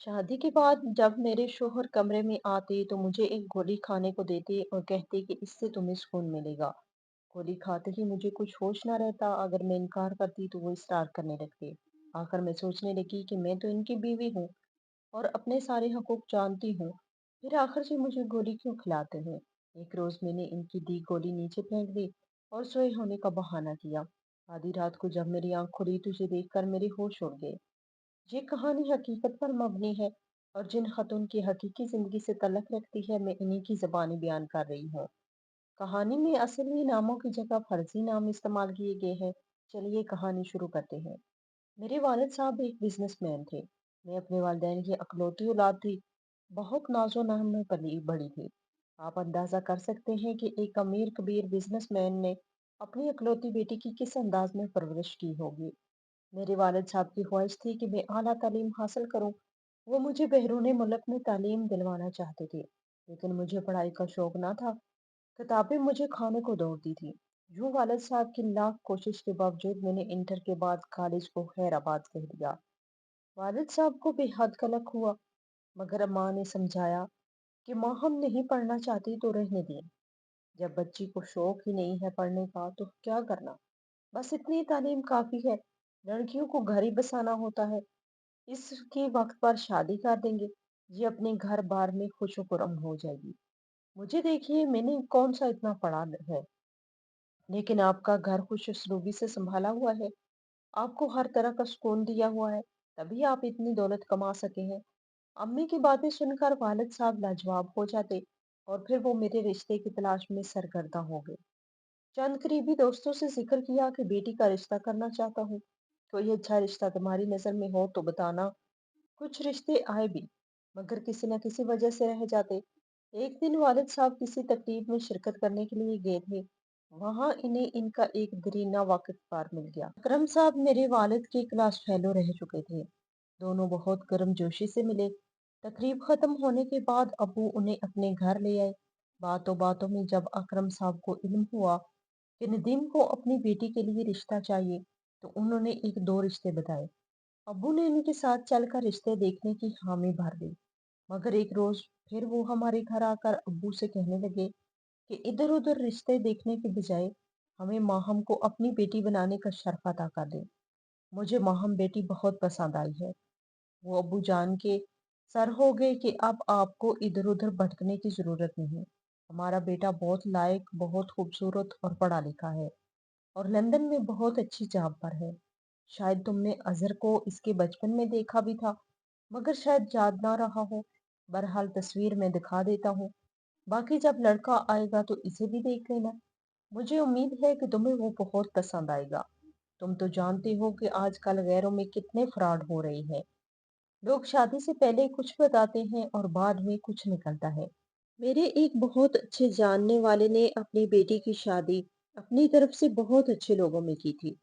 शादी के बाद जब मेरे शौहर कमरे में आते तो मुझे एक गोली खाने को देते और कहते कि इससे तुम्हें सुकून मिलेगा। गोली खाते ही मुझे कुछ होश ना रहता, अगर मैं इनकार करती तो वो इसरार करने लगते। आखिर मैं सोचने लगी कि मैं तो इनकी बीवी हूँ और अपने सारे हकूक जानती हूँ, फिर आखिर से मुझे गोली क्यों खिलाते हैं। एक रोज मैंने इनकी दी गोली नीचे फेंक दी और सोए होने का बहाना किया। आधी रात को जब मेरी आंख खुली तुझे देखकर मेरे होश उड़ गए। ये कहानी हकीकत पर मबनी है और जिन खतून की हकीकी जिंदगी से तल्लुक रखती है मैं इन्हीं की ज़बानी बयान कर रही हूँ। कहानी में असली नामों की जगह फर्जी नाम इस्तेमाल किए गए हैं। चलिए कहानी शुरू करते हैं। मेरे वालिद साहब एक बिजनेसमैन थे। मैं अपने वालिदैन की अकलौती औलाद थी। बहुत नाजो नाम में पली बड़ी थी। आप अंदाजा कर सकते हैं कि एक अमीर कबीर बिजनेसमैन ने अपनी अकलौती बेटी की किस अंदाज में परवरिश की होगी। मेरे वालिद साहब की ख्वाहिश थी कि मैं आला तालीम हासिल करूं। वो मुझे बैरून मुल्क में तालीम दिलवाना चाहते थे, लेकिन मुझे पढ़ाई का शौक ना था। किताबें मुझे खाने को दौड़ती थी। यूं वालिद साहब की लाख कोशिश के बावजूद मैंने इंटर के बाद कॉलेज को खैराबाद कह दिया। वालिद साहब को बेहद कलक हुआ, मगर अम्मा ने समझाया कि माँ हम नहीं पढ़ना चाहती तो रहने दें। जब बच्ची को शौक ही नहीं है पढ़ने का तो क्या करना। बस इतनी तालीम काफी है। लड़कियों को घर ही बसाना होता है। इसके वक्त पर शादी कर देंगे। ये अपने घर बार में खुशो हो जाएगी। मुझे देखिए, मैंने कौन सा इतना पढ़ा है, लेकिन आपका घर खुश उसलूबी से संभाला हुआ है। आपको हर तरह का सुकून दिया हुआ है, तभी आप इतनी दौलत कमा सके हैं। अम्मी की बातें सुनकर वालिद साहब लाजवाब हो जाते और फिर वो मेरे रिश्ते की तलाश में सरगर्दा हो गए। चंद करीबी दोस्तों से जिक्र किया कि बेटी का रिश्ता करना चाहता हूँ। कोई अच्छा रिश्ता तुम्हारी नजर में हो तो बताना। कुछ रिश्ते आए भी, मगर किसी न किसी वजह से रह जाते। एक दिन वालिद साहब किसी तकरीब में शिरकत करने के लिए गए थे। वहां इन्हें इनका एक दरीना वाकिफदार मिल गया। अकरम साहब मेरे वालिद के क्लास फेलो रह चुके थे। दोनों बहुत गर्मजोशी से मिले। तकरीब खत्म होने के बाद अबू उन्हें अपने घर ले आए। बातों बातों में जब अकरम साहब को इल्म हुआ कि नदीम को अपनी बेटी के लिए रिश्ता चाहिए, तो उन्होंने एक दो रिश्ते बताए। अब्बू ने इनके साथ चलकर रिश्ते देखने की हामी भर दी। मगर एक रोज फिर वो हमारे घर आकर अब्बू से कहने लगे कि इधर उधर रिश्ते देखने के बजाय हमें माहम को अपनी बेटी बनाने का शर्फ अता कर दे। मुझे माहम बेटी बहुत पसंद आई है। वो अब्बू जान के सर हो गए कि अब आपको इधर उधर भटकने की जरूरत नहीं। हमारा बेटा बहुत लायक, बहुत खूबसूरत और पढ़ा लिखा है और लंदन में बहुत अच्छी जॉब पर है। शायद तुमने अजहर को इसके बचपन में देखा भी था, मगर शायद याद ना रहा हो। बहरहाल तस्वीर में दिखा देता हूँ। बाकी जब लड़का आएगा तो इसे भी देख लेना। मुझे उम्मीद है कि तुम्हें वो बहुत पसंद आएगा। तुम तो जानते हो कि आजकल गैरों में कितने फ्रॉड हो रहे हैं। लोग शादी से पहले कुछ बताते हैं और बाद में कुछ निकलता है। मेरे एक बहुत अच्छे जानने वाले ने अपनी बेटी की शादी अपनी तरफ से बहुत अच्छे लोगों में की थी।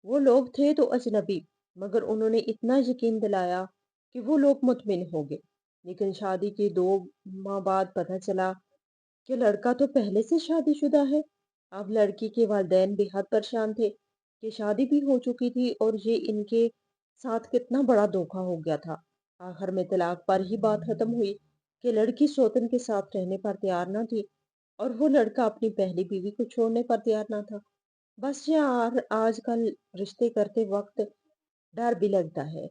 वो लोग थे तो अजनबी, मगर उन्होंने इतना यकीन दिलाया कि वो लोग मुतमिन हो गए। लेकिन शादी के 2 माह बाद पता चला कि लड़का तो पहले से शादीशुदा है। अब लड़की के वालिदैन बेहद परेशान थे कि शादी भी हो चुकी थी और ये इनके साथ कितना बड़ा धोखा हो गया था। आखिर में तलाक पर ही बात खत्म हुई कि लड़की सौतन के साथ रहने पर तैयार न थी और वो लड़का अपनी पहली बीवी को छोड़ने पर तैयार न था। बस यार, आजकल रिश्ते करते वक्त डर भी लगता है।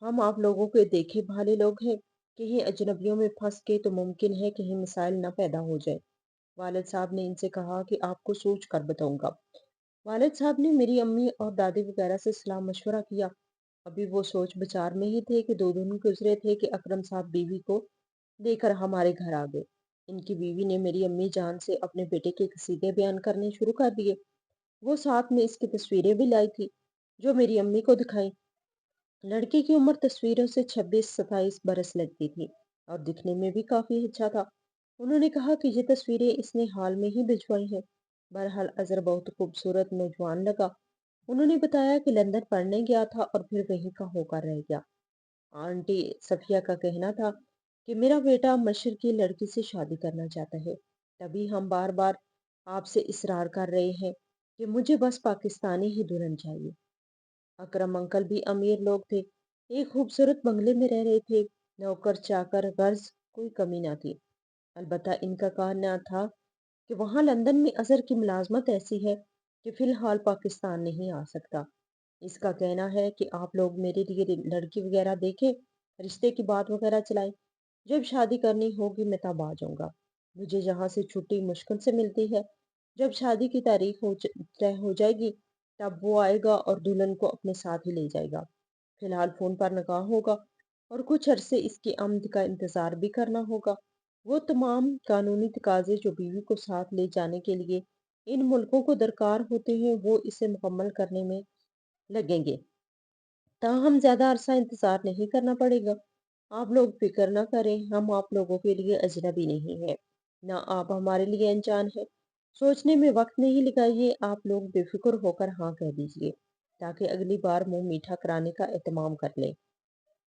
हम आप लोगों के देखे भाले लोग हैं। कहीं अजनबियों में फंस के तो मुमकिन है कहीं मिसाइल न पैदा हो जाए। वालिद साहब ने इनसे कहा कि आपको सोच कर बताऊंगा। वालिद साहब ने मेरी अम्मी और दादी वगैरह से सलाह मशवरा किया। अभी वो सोच विचार में ही थे कि 2 दिन गुजरे थे कि अकरम साहब बीवी को लेकर हमारे घर आ गए। इनकी बीवी ने मेरी अम्मी जान से अपने बेटे के कसीदे बयान करने शुरू कर दिए। वो साथ में इसकी तस्वीरें भी लाई थी, जो मेरी अम्मी को दिखाई। लड़की की उम्र तस्वीरों से 26-27 बरस लगती थी और दिखने में भी काफी अच्छा था। उन्होंने कहा कि ये तस्वीरें इसने हाल में ही भिजवाई हैं। बहरहाल अजहर बहुत खूबसूरत नौजवान लगा। उन्होंने बताया कि लंदन पढ़ने गया था और फिर वहीं का होकर रह गया। आंटी सफिया का कहना था कि मेरा बेटा मशर की लड़की से शादी करना चाहता है। तभी हम बार बार आपसे इसरार कर रहे हैं कि मुझे बस पाकिस्तानी ही दुल्हन चाहिए। अकरम अंकल भी अमीर लोग थे। एक खूबसूरत बंगले में रह रहे थे। नौकर चाकर गर्ज कोई कमी ना थी। अलबत्ता इनका कहना था कि वहाँ लंदन में अज़हर की मुलाजमत ऐसी है कि फ़िलहाल पाकिस्तान नहीं आ सकता। इसका कहना है कि आप लोग मेरे लिए लड़की वगैरह देखें, रिश्ते की बात वगैरह चलाएं। जब शादी करनी होगी मैं तब आ जाऊँगा। मुझे यहाँ से छुट्टी मुश्किल से मिलती है। जब शादी की तारीख तय हो जाएगी, तब वो आएगा और दुल्हन को अपने साथ ही ले जाएगा। फिलहाल फ़ोन पर निकाह होगा और कुछ अरसे इसकी आमद का इंतज़ार भी करना होगा। वो तमाम कानूनी तकाज़े जो बीवी को साथ ले जाने के लिए इन मुल्कों को दरकार होते हैं, वो इसे मुकम्मल करने में लगेंगे। ताहम ज़्यादा अरसा इंतज़ार नहीं करना पड़ेगा। आप लोग फ़िक्र ना करें, हम आप लोगों के लिए अजनबी नहीं हैं, ना आप हमारे लिए अनजान हैं। सोचने में वक़्त नहीं लगाइए, आप लोग बेफ़िक्र होकर हाँ कह दीजिए, ताकि अगली बार मुँह मीठा कराने का एहतमाम कर लें।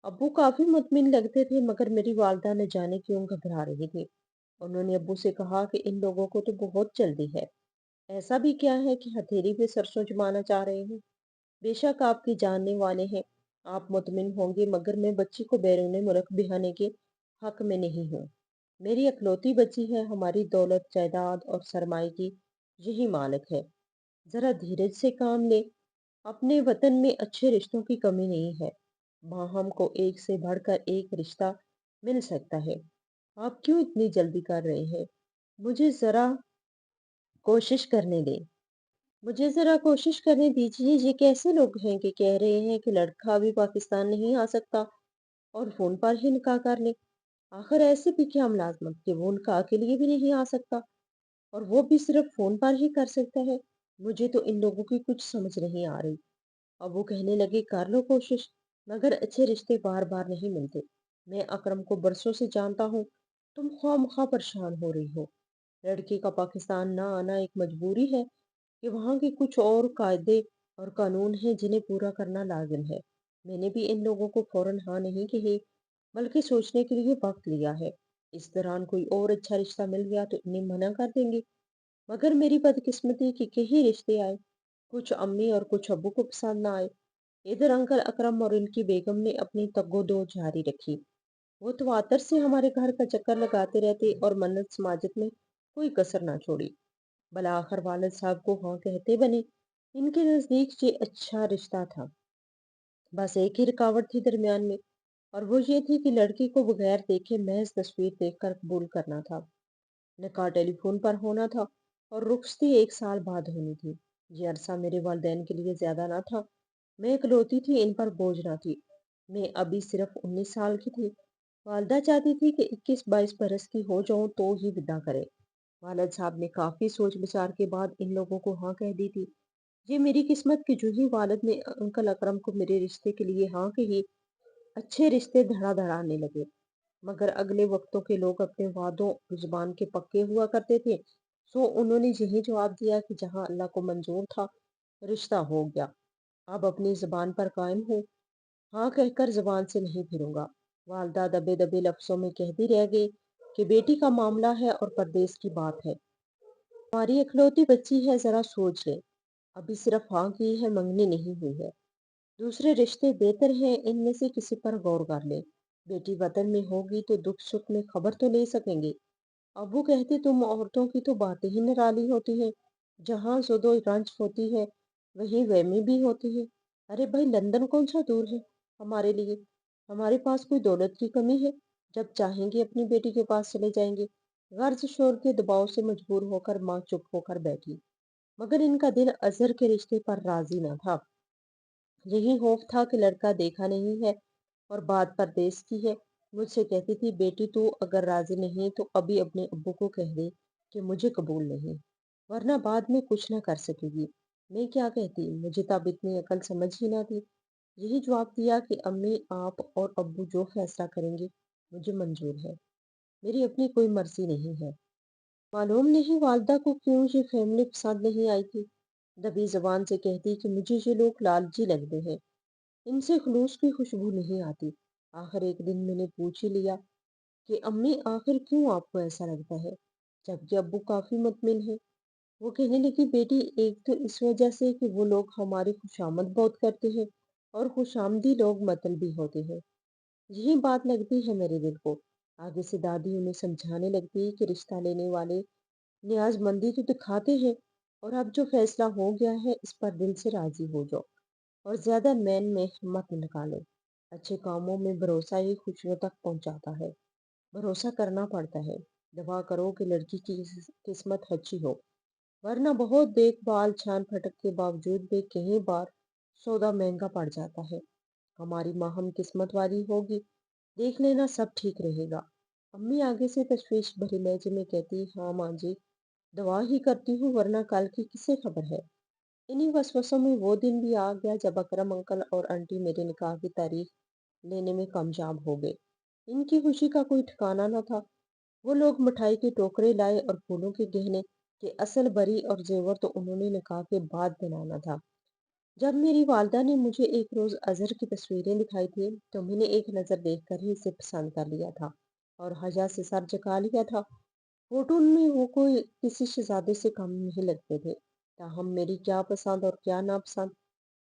अब्बू काफ़ी मुतमिन लगते थे, मगर मेरी वालिदा न जाने क्यों घबरा रही थी। उन्होंने अब्बू से कहा कि इन लोगों को तो बहुत जल्दी है। ऐसा भी क्या है कि हथेली पे सरसों जमाना चाह रहे हैं? बेशक आपके जानने वाले हैं, आप मुतमिन होंगे, मगर मैं बच्ची को बैरून मुल्क बिहाने के हक में नहीं हूँ। मेरी इकलौती बच्ची है, हमारी दौलत जायदाद और सरमाए की यही मालिक है। जरा धीरज से काम ले। अपने वतन में अच्छे रिश्तों की कमी नहीं है। वहाँ हमको एक से बढ़कर एक रिश्ता मिल सकता है। आप क्यों इतनी जल्दी कर रहे हैं? मुझे जरा कोशिश करने दें। मुझे ज़रा कोशिश करने दीजिए। ये कैसे लोग हैं कि कह रहे हैं कि लड़का अभी पाकिस्तान नहीं आ सकता और फ़ोन पर ही निकाह कर ले। आखिर ऐसी भी क्या मुलाज़मत कि वो निकाह के लिए भी नहीं आ सकता और वो भी सिर्फ़ फ़ोन पर ही कर सकता है। मुझे तो इन लोगों की कुछ समझ नहीं आ रही। अब वो कहने लगे कर लो कोशिश, मगर अच्छे रिश्ते बार-बार नहीं मिलते। मैं अकरम को बरसों से जानता हूँ, तुम ख़्वाह-मख़्वाह परेशान हो रही हो। लड़के का पाकिस्तान ना आना एक मजबूरी है कि वहाँ के कुछ और कायदे और कानून हैं जिन्हें पूरा करना लाजिम है। मैंने भी इन लोगों को फौरन हाँ नहीं कही, बल्कि सोचने के लिए वक्त लिया है। इस दौरान कोई और अच्छा रिश्ता मिल गया तो इन्हें मना कर देंगे। मगर मेरी बदकिस्मती कि कई रिश्ते आए, कुछ अम्मी और कुछ अब्बू को पसंद ना आए। इधर अंकल अकरम और इनकी बेगम ने अपनी तग्गोदो जारी रखी। वो तवातर से हमारे घर का चक्कर लगाते रहते और मन्नत समाजत में कोई कसर ना छोड़ी। भला आखिर वालिद साहब को हाँ कहते बने। इनके नजदीक ये अच्छा रिश्ता था। बस एक ही रुकावट थी दरमियान में, और वो ये थी कि लड़की को बगैर देखे महज तस्वीर देखकर कबूल करना था। निकाह टेलीफोन पर होना था और रुखसती एक साल बाद होनी थी। ये अरसा मेरे वालिदैन के लिए ज्यादा ना था। मैं इकलौती थी, इन पर बोझ ना थी। मैं अभी सिर्फ 19 साल की थी। वालिदा चाहती थी कि 21-22 बरस की हो जाऊं तो ही विदा करे। वालिद साहब ने काफी सोच विचार के बाद इन लोगों को हाँ कह दी थी। ये मेरी किस्मत कि जो ही वालिद ने अंकल अकरम को मेरे रिश्ते के लिए हाँ कही, अच्छे रिश्ते धड़ाधड़ आने लगे। मगर अगले वक्तों के लोग अपने वादों और जुबान के पक्के हुआ करते थे। सो उन्होंने यही जवाब दिया कि जहाँ अल्लाह को मंजूर था, रिश्ता हो गया। अब अपनी जुबान पर कायम हूँ, हाँ कहकर जुबान से नहीं फिरूंगा। वालदा दबे दबे लफ्जों में कहती रह गई कि बेटी का मामला है और परदेश की बात है। हमारी इकलौती बच्ची है, जरा सोच ले। अभी सिर्फ हाँ की है, मंगनी नहीं हुई है। दूसरे रिश्ते बेहतर हैं, इनमें से किसी पर गौर कर ले। बेटी वतन में होगी तो दुख सुख में खबर तो ले सकेंगे। अबू कहते तुम औरतों की तो बातें ही निराली होती हैं। जहाँ जुदो रंज होती है, वहीं वहमी भी होती है। अरे भाई, लंदन कौन सा दूर है हमारे लिए? हमारे पास कोई दौलत की कमी है? जब चाहेंगे अपनी बेटी के पास चले जाएंगे। गर्ज शोर के दबाव से मजबूर होकर माँ चुप होकर बैठी, मगर इनका दिल अजहर के रिश्ते पर राजी न था। यही खौफ था कि लड़का देखा नहीं है और बात परदेश की है। मुझसे कहती थी बेटी तू अगर राजी नहीं तो अभी अपने अब्बू को कह दे कि मुझे कबूल नहीं, वरना बाद में कुछ ना कर सकेगी। मैं क्या कहती, मुझे तब इतनी अकल समझ ही ना थी। यही जवाब दिया कि अम्मी आप और अब्बू जो फैसला करेंगे मुझे मंजूर है। मेरी अपनी कोई मर्जी नहीं है। मालूम नहीं वालिदा को क्यों ये फैमिली पसंद नहीं आई थी। दबी जबान से कहती कि मुझे ये लोग लालची लगते हैं, इनसे खलूस की खुशबू नहीं आती। आखिर एक दिन मैंने पूछ ही लिया कि अम्मी आखिर क्यों आपको ऐसा लगता है, जबकि अब्बू काफी मुतमिन है। वो कहने लगी बेटी, एक तो इस वजह से कि वो लोग हमारी खुशामद बहुत करते हैं और खुशामदी लोग मतलबी होते हैं। यही बात लगती है मेरे दिल को। आगे से दादी उन्हें समझाने लगती कि रिश्ता लेने वाले न्याज़मंदी तो दिखाते हैं और अब जो फैसला हो गया है इस पर दिल से राज़ी हो जाओ और ज़्यादा मैन में हिम्मत निकालो। अच्छे कामों में भरोसा ही खुशियों तक पहुंचाता है। भरोसा करना पड़ता है। दुआ करो कि लड़की की किस्मत अच्छी हो, वरना बहुत देखभाल छान फटक के बावजूद भी कई बार सौदा महंगा पड़ जाता है। हमारी माँ हम किस्मत वाली होगी, देख लेना सब ठीक रहेगा। अम्मी आगे से तशवीश भरी लहजे में कहती, हाँ माँ जी, दुआ ही करती हूँ, वरना कल की किसे खबर है। इन्हीं वसवसों में वो दिन भी आ गया जब अकरम अंकल और आंटी मेरे निकाह की तारीख लेने में कामयाब हो गए। इनकी खुशी का कोई ठिकाना न था। वो लोग मिठाई के टोकरे लाए और फूलों के गहने के असल बरी और जेवर तो उन्होंने निकाह के बाद बनाना था। जब मेरी वालदा ने मुझे एक रोज अजहर की तस्वीरें दिखाई थी तो मैंने एक नजर देखकर ही इसे पसंद कर लिया था और हया से सर झुका लिया था। फोटो में वो कोई किसी शहजादे से कम नहीं लगते थे। ताहम मेरी क्या पसंद और क्या नापसंद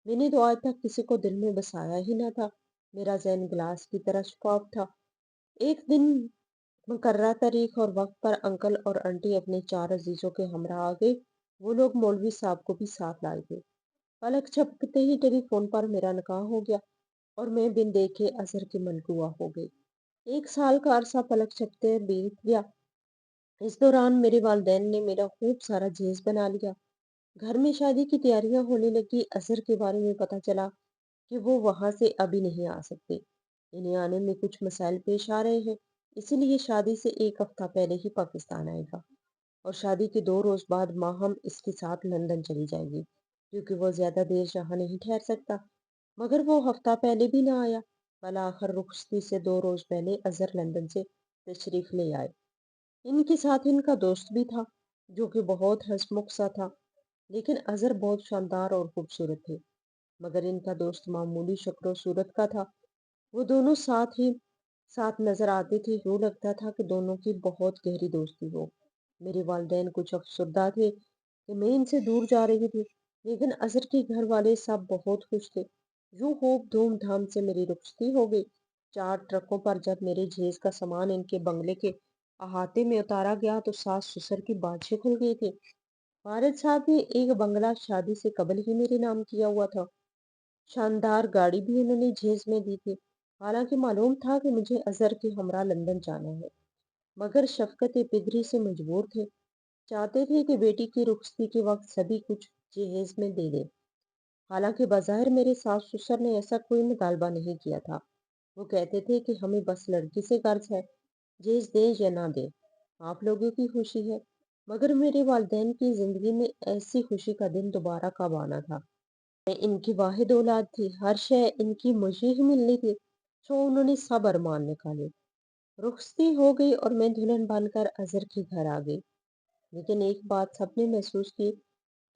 मैंने तो आज तक किसी को दिल में बसाया ही ना था। मेरा जहन गिलास की तरह शफाफ था। एक दिन मुकर्रर तारीख और वक्त पर अंकल और आंटी अपने 4 अजीजों के हमरा आ गए। वो लोग मौलवी साहब को भी साथ लाए थे। पलक झपकते ही टेलीफोन पर मेरा निकाह हो गया और मैं बिन देखे अजहर की मनगुआ हो गई। 1 साल का अरसा पलक झपकते बीत गया। इस दौरान मेरे वालिदैन ने मेरा खूब सारा जहेज बना लिया। घर में शादी की तैयारियां होने लगी। अजहर के बारे में पता चला कि वो वहां से अभी नहीं आ सकते। इन्हें आने में कुछ मसाइल पेश आ रहे हैं, इसीलिए शादी से एक हफ्ता पहले ही पाकिस्तान आएगा और शादी के 2 रोज बाद माहम इसके साथ लंदन चली जाएगी क्योंकि वो ज्यादा देर यहाँ नहीं ठहर सकता। मगर वो हफ्ता पहले भी ना आया। कल आखिर रुखसती से 2 रोज पहले अजहर लंदन से तशरीफ ले आए। इनके साथ इनका दोस्त भी था जो कि बहुत हंसमुख सा था। लेकिन अजहर बहुत शानदार और खूबसूरत थे, मगर इनका दोस्त मामूली शक्ल सूरत का था। वो दोनों साथ ही साथ नजर आते थे। यूं लगता था कि दोनों की बहुत गहरी दोस्ती हो। मेरे वालिदैन कुछ अफसरदा थे कि मैं इनसे दूर जा रही थी, लेकिन अजहर के घर वाले सब बहुत खुश थे। यूं खूब धूमधाम से मेरी रुखसती हो गई। 4 ट्रकों पर जब मेरे जहेज का सामान इनके बंगले के अहाते में उतारा गया तो सास ससुर की बातें खुल गई थी। वारिद साहब ने एक बंगला शादी से कबल ही मेरे नाम किया हुआ था। शानदार गाड़ी भी उन्होंने जहेज में दी थी। हालांकि मालूम था कि मुझे अजहर के हमरा लंदन जाना है, मगर शफकत पिदरी से मजबूर थे। चाहते थे कि बेटी की रुखसती के वक्त सभी कुछ जहेज में दे दे। हालांकि बज़ाहिर मेरे सास ससुर ने ऐसा कोई मुतालबा नहीं किया था। वो कहते थे कि हमें बस लड़की से गर्ज है, जहेज दें या ना दें, आप लोगों की खुशी है। मगर मेरे वालिदैन की जिंदगी में ऐसी खुशी का दिन दोबारा कब आना था। मैं इनकी वाहिद औलाद थी, हर शय इनकी मुझे ही मिलनी थी। सो उन्होंने सब अरमान निकाले। रुखसती हो गई और मैं दुल्हन बनकर अजहर के घर आ गई। लेकिन एक बात सबने महसूस की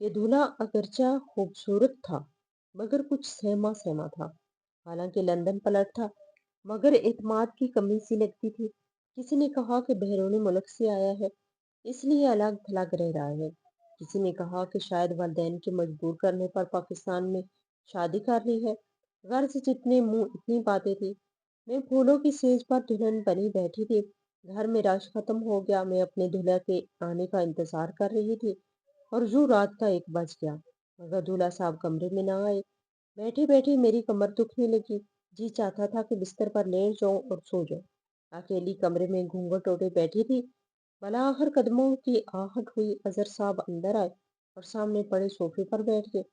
कि दूल्हा अगरचा खूबसूरत था, मगर कुछ सहमा सहमा था। हालांकि लंदन पलट था, मगर एतमाद की कमी सी लगती थी। किसी ने कहा कि बहरोने मुल्क से आया है, इसलिए अलग थलग रह रहा है। किसी ने कहा कि शायद वालिदैन के मजबूर करने पर पाकिस्तान में शादी कर ली है। गर्ज जितने मुंह इतनी बातें थी। मैं फूलों की सेज पर दुल्हन बनी बैठी थी। घर में रश खत्म हो गया। मैं अपने दूल्हा के आने का इंतजार कर रही थी और यूं रात का 1 बज गया, मगर दूल्हा साहब कमरे में ना आए। बैठी बैठी मेरी कमर दुखने लगी। जी चाहता था कि बिस्तर पर लेट जाऊं और सो जाऊं। अकेली कमरे में घूंघट ओढ़े बैठी थी। भला आखिर कदमों की आहट हुई। अजहर साहब अंदर आए और सामने पड़े सोफे पर बैठ गए।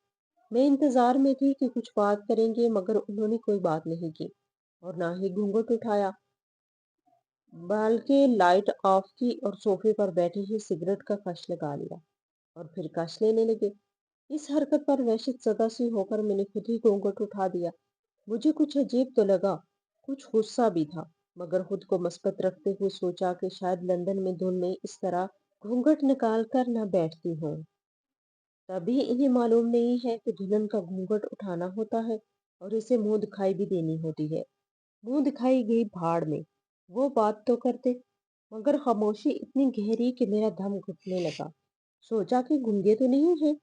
मैं इंतजार में थी कि कुछ बात करेंगे, मगर उन्होंने कोई बात नहीं की और ना ही घूंघट उठाया, बल्कि लाइट ऑफ की और सोफे पर बैठे ही सिगरेट का कश लगा लिया और फिर कश लेने लगे। इस हरकत पर वहशत ज़दा सी होकर मैंने खुद ही घूंघट उठा दिया। मुझे कुछ अजीब तो लगा, कुछ गुस्सा भी था, मगर खुद को मस्बत रखते हुए सोचा कि शायद लंदन में धुन में इस तरह घूंघट निकाल कर न बैठती हूँ। तभी इन्हें मालूम नहीं है कि दुल्हन का घूंघट उठाना होता है और इसे मुंह दिखाई भी देनी होती है। मुंह दिखाई गई भाड़ में। वो बात तो करते, मगर खामोशी इतनी गहरी कि मेरा दम घुटने लगा। सोचा कि गूंगे तो नहीं है।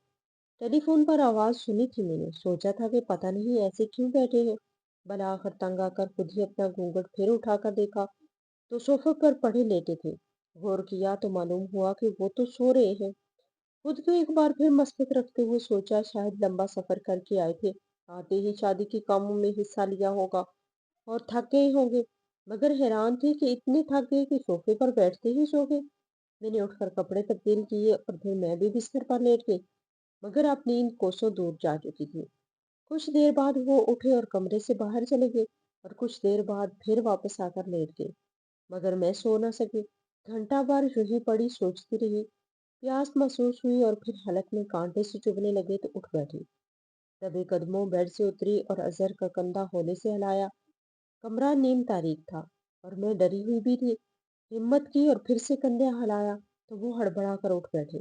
टेलीफोन पर आवाज सुनी थी मैंने। सोचा था कि पता नहीं ऐसे क्यों बैठे हैं। भला आखिर तंग आकर खुद ही अपना घूंघट फिर उठाकर देखा तो सोफे पर पड़े लेटे थे। गौर किया तो मालूम हुआ कि वो तो सो रहे हैं। खुद को एक बार फिर मस्तक रखते हुए सोचा शायद लंबा सफर करके आए थे, आते ही शादी के कामों में हिस्सा लिया होगा और थक गए होंगे। मगर हैरान थी कि इतने थक गए कि सोफे पर बैठते ही सो गए। मैंने उठकर कपड़े तब्दील किए और फिर मैं भी बिस्तर पर लेट गई, मगर अब नींद कोसों दूर जा चुकी थी। कुछ देर बाद वो उठे और कमरे से बाहर चले गए और कुछ देर बाद फिर वापस आकर लेट गए, मगर मैं सो न सकी। घंटा भर यूं ही पड़ी सोचती रही। प्यास महसूस हुई और फिर हलक में कांटे से चुभने लगे तो उठ बैठी। दबे कदमों बेड से उतरी और अजहर का कंधा होने से हिलाया। कमरा नीम तारीख था और मैं डरी हुई भी थी। हिम्मत की और फिर से कंधे हिलाया तो वो हड़बड़ा कर उठ बैठे।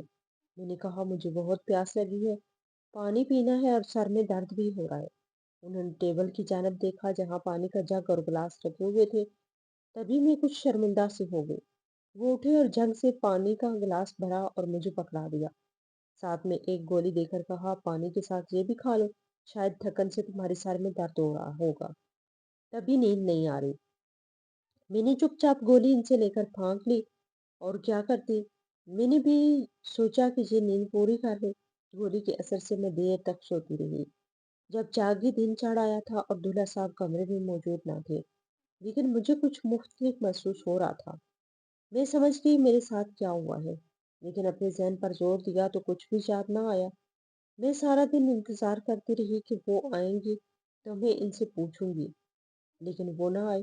मैंने कहा, मुझे बहुत प्यास लगी है, पानी पीना है और सर में दर्द भी हो रहा है। उन्होंने टेबल की जानिब देखा जहाँ पानी का जग और गिलास रखे हुए थे। तभी मैं कुछ शर्मिंदा सी हो गई। वो उठे और जग से पानी का गिलास भरा और मुझे पकड़ा दिया। साथ में एक गोली देकर कहा, पानी के साथ ये भी खा लो, शायद थकन से तुम्हारे सर में दर्द हो रहा होगा, तभी नींद नहीं आ रही। मैंने चुपचाप गोली इनसे लेकर फांक ली। और क्या करती। मैंने भी सोचा कि ये नींद पूरी कर ले। गोली के असर से मैं देर तक सोती रही। जब जागी दिन चढ़ आया था और दूल्हा साहब कमरे में मौजूद ना थे, लेकिन मुझे कुछ मुख्तलिफ महसूस हो रहा था। मैं समझ गई मेरे साथ क्या हुआ है, लेकिन अपने जहन पर जोर दिया तो कुछ भी याद ना आया। मैं सारा दिन इंतजार करती रही कि वो आएंगी तो मैं इनसे पूछूंगी, लेकिन वो ना आए।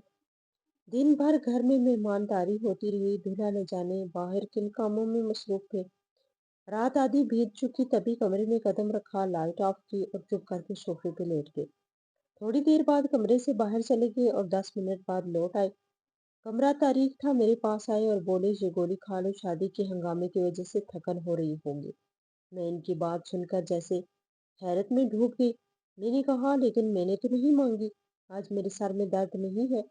दिन भर घर में मेहमानदारी होती रही। दूल्हा न जाने बाहर किन कामों में मसरूफ थे। रात आधी बीत चुकी तभी कमरे में कदम रखा, लाइट ऑफ की और चुप करके सोफे पे लेट गए। थोड़ी देर बाद कमरे से बाहर चले गए और 10 मिनट बाद लौट आए। कमरा तारीख था, मेरे पास आए और बोले, ये गोली खा लो, शादी के हंगामे की वजह से थकन हो रही होगी। मैं इनकी बात सुनकर जैसे हैरत में डूब गई। मैंने कहा, लेकिन मैंने तो नहीं मांगी। आज मेरे सर में दर्द नहीं है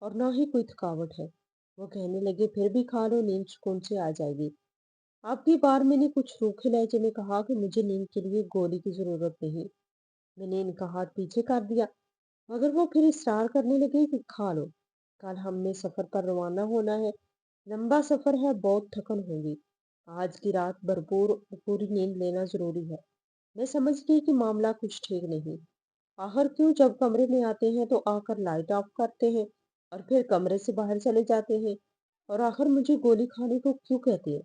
और ना ही कोई थकावट है। वो कहने लगे, फिर भी खा लो, नींद सुकून से आ जाएगी। अब की बार मैंने कुछ रूखे लहजे में कहा कि मुझे नींद के लिए गोली की जरूरत नहीं। मैंने इनका हाथ पीछे कर दिया, मगर वो फिर इसरार करने लगे कि खा लो, कल हमने सफर पर रवाना होना है। लंबा सफर है, बहुत थकन होगी। आज की रात भरपूर पूरी नींद लेना जरूरी है। मैं समझ गई कि मामला कुछ ठीक नहीं। आखिर क्यों जब कमरे में आते हैं तो आकर लाइट ऑफ करते हैं और फिर कमरे से बाहर चले जाते हैं। और आखिर मुझे गोली खाने को क्यों कहते हैं।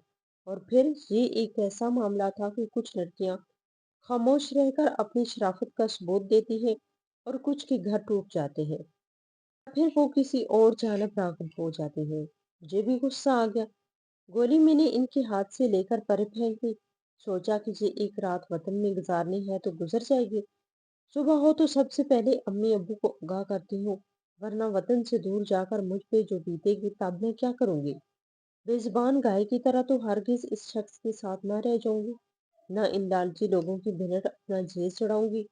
और फिर ये एक ऐसा मामला था कि कुछ लड़कियां खामोश रहकर अपनी शराफत का सबूत देती हैं और कुछ के घर टूट जाते हैं, फिर वो किसी और जानब रागब हो जाते हैं। मुझे भी गुस्सा आ गया। गोली मैंने इनके हाथ से लेकर परे फेंक दी। सोचा कि ये एक रात वतन में गुजारनी है तो गुजर जाएगी। सुबह हो तो सबसे पहले अम्मी अब्बू को आगाह करती हूँ, वरना वतन से दूर जाकर मुझ पे जो बीतेगी तब मैं क्या करूंगी। बेजुबान गाय की तरह तो हरगिज इस शख्स के साथ न रह जाऊंगी, न इन लालची लोगों की भिनट अपना झेल चढ़ाऊंगी।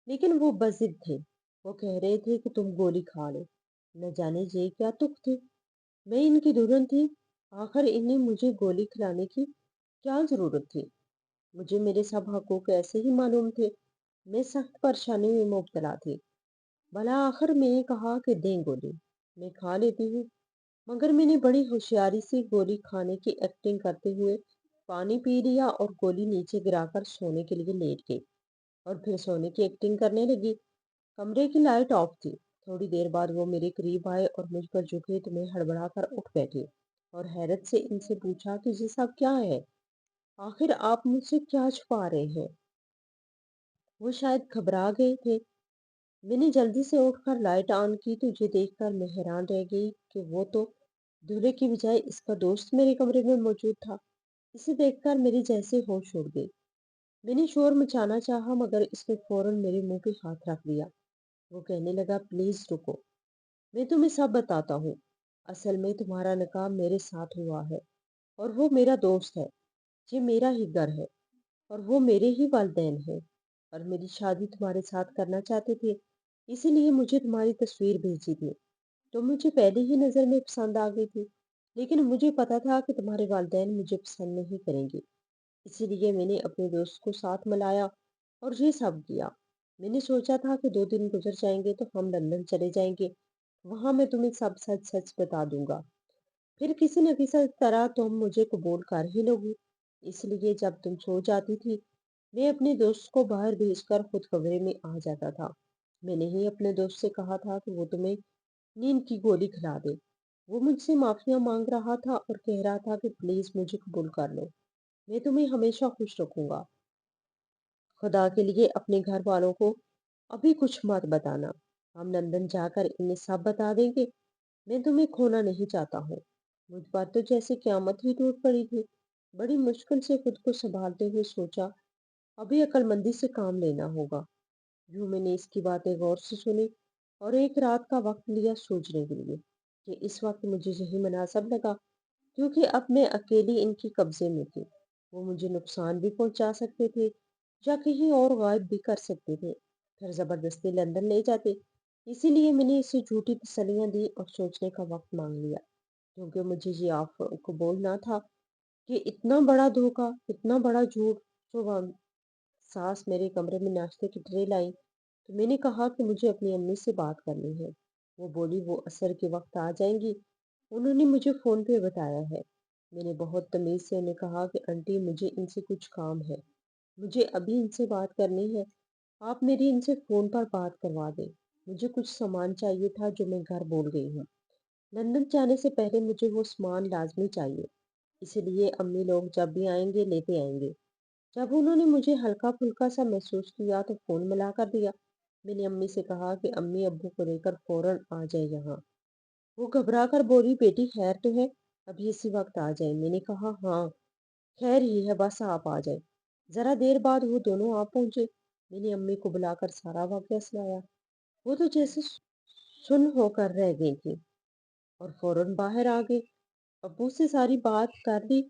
लेकिन वो बजिद थे। वो कह रहे थे कि तुम गोली खा लो। न जाने ये क्या तुक थे। मैं इनकी दुल्हन थी। आखिर इन्हें मुझे गोली खिलाने की क्या जरूरत थी। मुझे मेरे सब हकूक ऐसे ही मालूम थे। मैं सख्त परेशानी में मुब्तला थी। भला आखिर मैंने कहा कि दें गोली, मैं खा लेती हूँ। मगर मैंने बड़ी होशियारी से गोली खाने की एक्टिंग करते हुए पानी पी लिया और गोली नीचे गिराकर सोने के लिए लेट गई और फिर सोने की एक्टिंग करने लगी। कमरे की लाइट ऑफ थी। थोड़ी देर बाद वो मेरे करीब आए और मुझ पर झुके तो मैं हड़बड़ा कर उठ बैठी और हैरत से इनसे पूछा कि ये सब क्या है। आखिर आप मुझसे क्या छुपा रहे हैं। वो शायद घबरा गए थे। मैंने जल्दी से उठकर लाइट ऑन की तो ये देखकर मैं हैरान रह गई कि वो तो दूल्हे की बजाय इसका दोस्त मेरे कमरे में मौजूद था। इसे देखकर मेरी जैसे होश उड़ गई। मैंने शोर मचाना चाहा मगर इसने फौरन मेरे मुंह पे हाथ रख दिया। वो कहने लगा, प्लीज रुको, मैं तुम्हें सब बताता हूँ। असल में तुम्हारा निकाह मेरे साथ हुआ है और वो मेरा दोस्त है। ये मेरा ही घर है और वो मेरे ही वालिदैन हैं और मेरी शादी तुम्हारे साथ करना चाहते थे, इसीलिए मुझे तुम्हारी तस्वीर भेजी थी। तो मुझे पहले ही नजर में पसंद आ गई थी, लेकिन मुझे पता था कि तुम्हारे वालिदैन मुझे पसंद नहीं करेंगे। इसीलिए मैंने अपने दोस्त को साथ मिलाया और ये सब किया। मैंने सोचा था कि 2 दिन गुजर जाएंगे तो हम लंदन चले जाएंगे। वहां मैं तुम्हें सब सच सच बता दूंगा। फिर किसी न किसी तरह तुम मुझे कबूल कर ही लोगी। इसलिए जब तुम सो जाती थी, मैं अपने दोस्त को बाहर भेजकर खुद कमरे में आ जाता था। मैंने ही अपने दोस्त से कहा था कि वो तुम्हें नींद की गोली खिला दे। वो मुझसे माफिया मांग रहा था और कह रहा था कि प्लीज मुझे कबूल कर लो, मैं तुम्हें हमेशा खुश रखूंगा। खुदा के लिए अपने घर वालों को अभी कुछ मत बताना। हम लंदन जाकर इन्हें सब बता देंगे। मैं तुम्हें खोना नहीं चाहता हूँ। मुझ पर तो जैसे क्यामत ही टूट पड़ी थी। बड़ी मुश्किल से खुद को संभालते हुए सोचा, अभी अक्लमंदी से काम लेना होगा। यूं मैंने इसकी बातें गौर से सुनी और एक रात का वक्त लिया सोचने के लिए कि इस वक्त मुझे यही मुनासिब लगा, क्योंकि अब मैं अकेली इनके कब्जे में थी। वो मुझे नुकसान भी पहुंचा सकते थे या कहीं और गायब भी कर सकते थे, फिर जबरदस्ती लंदन ले जाते। इसीलिए मैंने इसे झूठी तसल्लियां दी और सोचने का वक्त मांग लिया, क्योंकि मुझे ये आप को बोलना था कि इतना बड़ा धोखा, इतना बड़ा झूठ। जो सास मेरे कमरे में नाश्ते की ट्रे लाई तो मैंने कहा कि मुझे अपनी अम्मी से बात करनी है। वो बोली वो असर के वक्त आ जाएंगी, उन्होंने मुझे फोन पे बताया है। मैंने बहुत तमीज से उन्हें कहा कि आंटी मुझे इनसे कुछ काम है, मुझे अभी इनसे बात करनी है, आप मेरी इनसे फोन पर बात करवा दें। मुझे कुछ सामान चाहिए था जो मैं घर भूल गई हूँ। लंदन जाने से पहले मुझे वो सामान लाजमी चाहिए, इसलिए अम्मी लोग जब भी आएंगे लेते आएंगे। जब उन्होंने मुझे हल्का फुल्का सा महसूस किया तो फोन मिला कर दिया। मैंने अम्मी से कहा कि अम्मी अब्बू को लेकर फौरन आ जाए यहाँ। वो घबरा कर बोली, बेटी खैर तो है, अभी इसी वक्त आ जाए। मैंने कहा हाँ, खैर ही है, बस आप आ जाए। जरा देर बाद वो दोनों आ पहुंचे। मैंने अम्मी को बुलाकर सारा वाकया सुनाया। वो तो जैसे सुन होकर रह गई थी और फौरन बाहर आ गई। अब्बू से सारी बात कर ली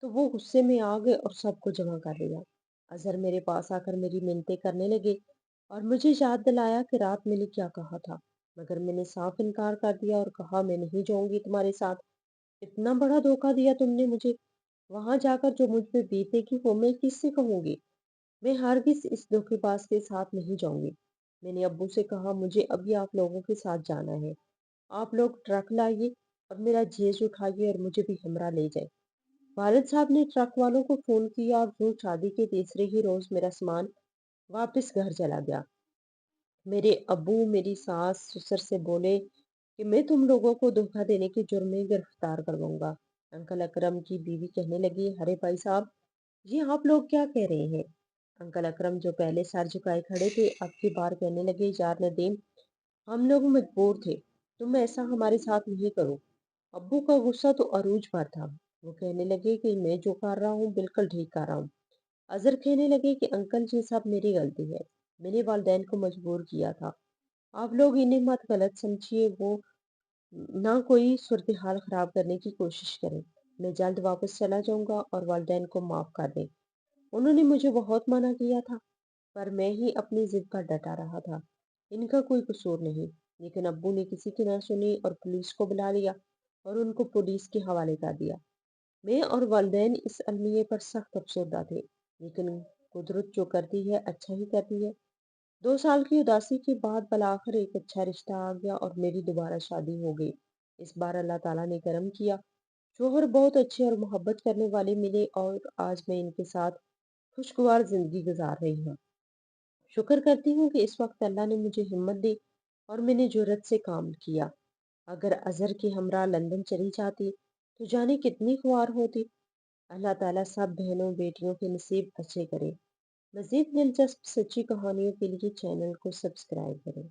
तो वो गुस्से में आ गए और सबको जमा कर लिया। अजहर मेरे पास आकर मेरी मिन्नतें करने लगे और मुझे याद दिलाया कि रात मैंने क्या कहा था, मगर मैंने साफ इनकार कर दिया और कहा मैं नहीं जाऊंगी तुम्हारे साथ। इतना बड़ा धोखा दिया तुमने मुझे। वहां जाकर जो मुझ पे बीतेगी वो मैं किससे कहूंगी। मैं हरगिज इस धोखेबाज के साथ नहीं जाऊंगी। मैंने अब्बू से कहा मुझे अभी आप लोगों के साथ जाना है। आप लोग ट्रक लाइए और मेरा जेज उठाइए और मुझे भी हमरा ले जाए। वालिद साहब ने ट्रक वालों को फोन किया और वो शादी के तीसरे ही रोज मेरा सामान वापस घर चला गया। मेरे अब्बू मेरी सास ससुर से बोले कि मैं तुम लोगों को धोखा देने के जुर्म में गिरफ्तार करवाऊंगा। अंकल अकरम की बीवी कहने लगी, अरे भाई साहब, ये आप लोग क्या कह रहे हैं। अंकल अकरम जो पहले सर झुकाए खड़े थे अब की बार कहने लगे, यार नदीम, हम लोग मजबूर थे, तुम ऐसा हमारे साथ नहीं करो। अब्बू का गुस्सा तो अरूज पर था। वो कहने लगे कि मैं जो कर रहा हूँ बिल्कुल ठीक कर रहा हूँ। अजहर कहने लगे कि अंकल जी सब मेरी गलती है, मैंने वालदैन को मजबूर किया था। आप लोग इन्हें मत गलत समझिए, वो ना कोई सूरत हाल खराब करने की कोशिश करें। मैं जल्द वापस चला जाऊंगा और वालदैन को माफ कर दें। उन्होंने मुझे बहुत मना किया था, पर मैं ही अपनी जिद पर डटा रहा था। इनका कोई कसूर नहीं। लेकिन अब्बू ने किसी की ना सुनी और पुलिस को बुला लिया और उनको पुलिस के हवाले कर दिया। मैं और वालिदैन इस अलमिये पर सख्त अफसरदा थे, लेकिन कुदरत जो करती है अच्छा ही करती है। 2 साल की उदासी के बाद बलाखिर एक अच्छा रिश्ता आ गया और मेरी दोबारा शादी हो गई। इस बार अल्लाह ताला ने करम किया। शोहर बहुत अच्छे और मोहब्बत करने वाले मिले और आज मैं इनके साथ खुशगवार जिंदगी गुजार रही हूँ। शुक्र करती हूँ कि इस वक्त अल्लाह ने मुझे हिम्मत दी और मैंने जुर्रत से काम किया। अगर अजहर की हमरा लंदन चली जाती तो जाने कितनी खुआर होती। अल्लाह ताला सब बहनों बेटियों के नसीब अच्छे करे। मज़ीद दिलचस्प सच्ची कहानियों के लिए चैनल को सब्सक्राइब करें।